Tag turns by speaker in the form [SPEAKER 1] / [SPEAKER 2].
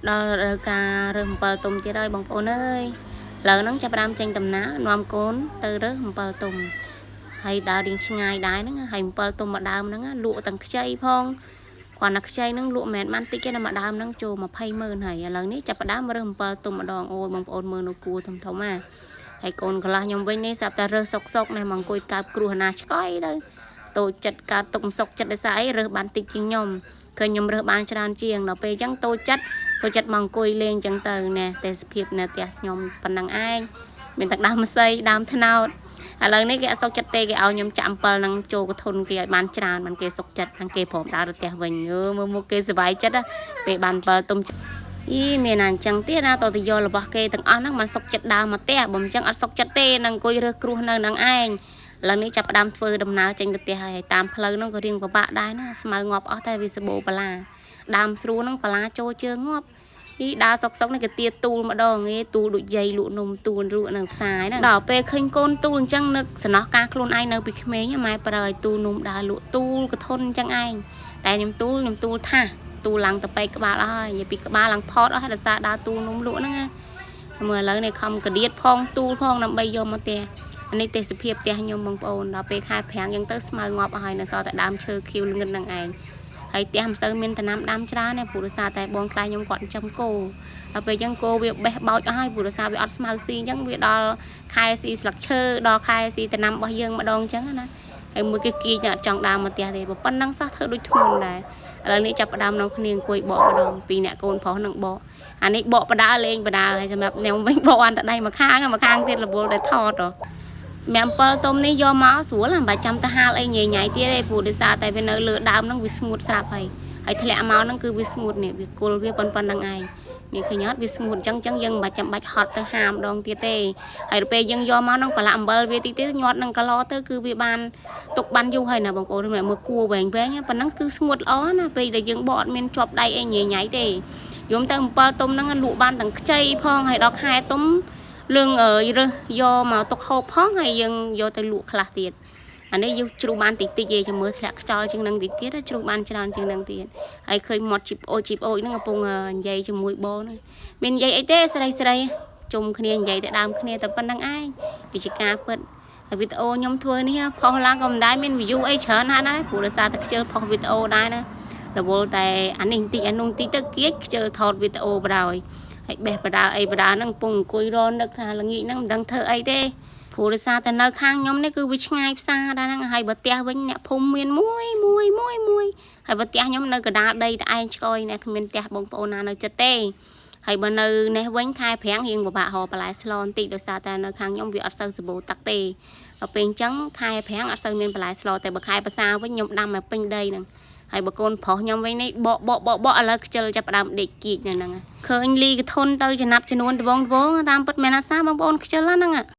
[SPEAKER 1] ដល់ការរើសអំពិលទុំទៀតហើយបងប្អូនអើយឥឡូវហ្នឹងចាប់ផ្ដើមចេញដំណើរនាំកូនទៅរើសអំពិលទុំហើយដើររៀងឆ្ងាយដែរហ្នឹងហើយអំពិលទុំមួយដើមហ្នឹងលក់ទាំងខ្ចីផងគាត់ណាខ្ចីហ្នឹងលក់មិនមែនបានតិចទេណាមួយដើមហ្នឹងចូល200000ហើយឥឡូវនេះចាប់ផ្ដើមរើសអំពិលទុំម្ដងអូយបងប្អូនមើលនៅគួរធំហ่ะហើយកូនកន្លះខ្ញុំវិញនេះស្រាប់តែរើសសុកនេះមកអង្គុយកើបគ្រោះណាឆ្កយទៅតូចចិត្តកើតទុកមិនសុកចិត្តដោយសារអីរើសបានតិចជាងខ្ញុំឃើញខ្ញុំរើសបានច្រើនជាងដល់ពេលអញ្ចឹងតូចចិត្តមកអង្គុយលេងអញ្ចឹងទៅណែទេសភាពនៅផ្ទះខ្ញុំប៉ុណ្ណឹងឯងមានតែដើមម្សៅដើមត្នោតឥឡូវនេះគេអត់សុកចិត្តទេគេឲ្យខ្ញុំចាក់អំពិលនឹងចូលកធុនគេឲ្យបានច្រើនបានគេសុកចិត្តហ្នឹងគេព្រមដើរទៅផ្ទះវិញមើលមុខគេសុបាយចិត្តពេលបានអំពិលទុំមានណាអញ្ចឹងទៀតណាតទៅយករបស់គេទាំងអស់ហ្នឹងមិនសុកចិត្តដើរមកផ្ទះបើមិនអញ្ចឹងអត់សុកចិត្តទេនឹងអង្គុយរើសគ្រោះនៅនឹងឯងឥឡូវនេះចាប់ផ្ដើមធ្វើដំណើរចេញទៅផ្ទះហើយតាមផ្លូវហ្នឹងក៏រៀងពិបាកដែរណាស្មៅងាប់អស់តែវាសបោបលាដើមស្រួលហ្នឹងបលាចូលជើងងាប់ដើរសុកនេះក៏ទាទូលម្ដងទូលដូចយាយលក់នំទូលលក់នៅផ្សារហ្នឹងដល់ពេលឃើញកូនទូលអញ្ចឹងនឹកសំណោះការខ្លួនឯងនៅពីក្មេងម៉ែប្រើឲ្យទូលនំដើរលក់ទូលកធុនអញ្ចឹងឯងតែខ្ញុំទូលថាទូលឡើងទៅពេកក្បាលអស់ហើយនិយាយពីក្បាលឡើងផតអស់ហើយដោយសារដើរទូលនំលក់ហ្នឹងណាមើលឥឡូវនេះខំកដៀតផងទូលផងដើម្បីយកមកផ្ទះនេះទេសភាពផ្ទះខ្ញុំបងប្អូនដល់ពេលខែប្រាំងអញ្ចឹងទៅស្មៅងាប់អស់ហើយនៅសល់តែដើមឈើខៀវល្ងិតហ្នឹងឯងហើយផ្ទះមិនសូវមានដំណាំដាំច្រើនទេព្រោះដោយសារតែបងខ្លាញ់ខ្ញុំគាត់ចិញ្ចឹមគោដល់ពេលអញ្ចឹងគោវាបេះបោចអស់ហើយព្រោះដោយសារវាអត់ស្មៅស៊ីអញ្ចឹងវាដល់ខែស៊ីស្លឹកឈើដល់ខែស៊ីដំណាំរបស់យើងម្ដងអញ្ចឹងណាហើយមួយគេគៀចអត់ចង់ដើមមកផ្ទះទេប៉ុណ្ណឹងសោះធ្វើដូចធ្ងន់ដែរឥឡូវនេះចាប់ផ្ដើមនាំគ្នាអង្គុយបកម្ដងពីរអ្នកកូនប្រុសនឹងបកអានេះបកបដាលេងបដាហើយសម្រាប់ខ្ញុំវិញបកអត់តែដៃមួយខាងទៀតរវល់តែថតសម្រាប់អំពិលទុំនេះយកមកស្រួលមិនបាច់ចាំទៅហាលអីញ៉ៃទៀតទេព្រោះដោយសារតែវានៅលើដើមហ្នឹងវាស្ងួតស្រាប់ហើយធ្លាក់មកហ្នឹងគឺវាស្ងួតនេះវាគល់វាប៉ុណ្ណឹងឯងនេះឃើញអត់វាស្ងួតអញ្ចឹងយើងមិនចាំបាច់ហត់ទៅហាមម្ដងទៀតទេហើយទៅពេលយើងយកមកហ្នឹងប្រឡាក់អំបិលវាតិចទៀតញាត់នឹងកឡទៅគឺវាបានទុកបានយូរហើយណាបងប្អូនមើលគួរវែងប៉ុណ្ណឹងគឺស្ងួតល្អណាពេលដែលយើងបកអត់មានជាប់ដៃអីញ៉ៃទេយំទៅអំពិលទុំហ្នឹងលក់បានទាំងខ្ចីផងហើយដល់ខែទុំលឿងរើសយកមកទុកហូបផងហើយយើងយកទៅលក់ខ្លះទៀតអានេះយើងជ្រូកបានតិចទេចាំមើលធ្លាក់ខ្យល់ជាងនឹងតិចទៀតជ្រូកបានច្រើនជាងនឹងទៀតហើយឃើញមាត់ជីបអូចហ្នឹងកំពុងនិយាយជាមួយបងហ្នឹងមាននិយាយអីទេស្រីជុំគ្នានិយាយតែដើមគ្នាតែប៉ុណ្្នឹងឯងវិជាការពិតហើយវីដេអូខ្ញុំធ្វើនេះផុសឡើងក៏មិនដែរមាន view អីច្រើនណាស់ដែរព្រោះដោយសារតែខ្ជិលផុសវីដេអូដែរណារវល់តែអានេះបន្តិចអានោះបន្តិចទៅគៀចខ្ជិលថតវីដេអូបដ ாய் ហើយបេះបដាអីបដាហ្នឹងកំពុងអង្គុយរនឹកថាល្ងាចហ្នឹងមិនដឹងធ្វើអីទេព្រោះដោយសារតែនៅខាងខ្ញុំនេះគឺវាឆ្ងាយផ្សារដែរហ្នឹងហើយបើផ្ទះវិញអ្នកភូមិមានមួយហើយបើផ្ទះខ្ញុំនៅកណ្ដាលដីតែឯងឆ្កយអ្នកគ្មានផ្ទះបងប្អូនណានៅចិត្តទេហើយបើនៅនេះវិញខែប្រាំងរៀងពិបាកហៅបន្លែស្លបន្តិចដោយសារតែនៅខាងខ្ញុំវាអត់សូវសម្បូរទឹកទេដល់ពេលអញ្ចឹងខែប្រាំងអត់សូវមានបន្លែស្លតែបើខែភាសាវិញខ្ញុំដាំឲ្យពេញដីហ្នឹងហើយបើកូនប្រុសខ្ញុំវិញនេះបកឥឡូវខ្ជិលចាប់ផ្ដើមដេកគៀកហ្នឹងឃើញលីកធុនទៅចំណាប់ចំនួនដបងតាមពិតមែនអត់សាបងប្អូនខ្ជិលហ្នឹង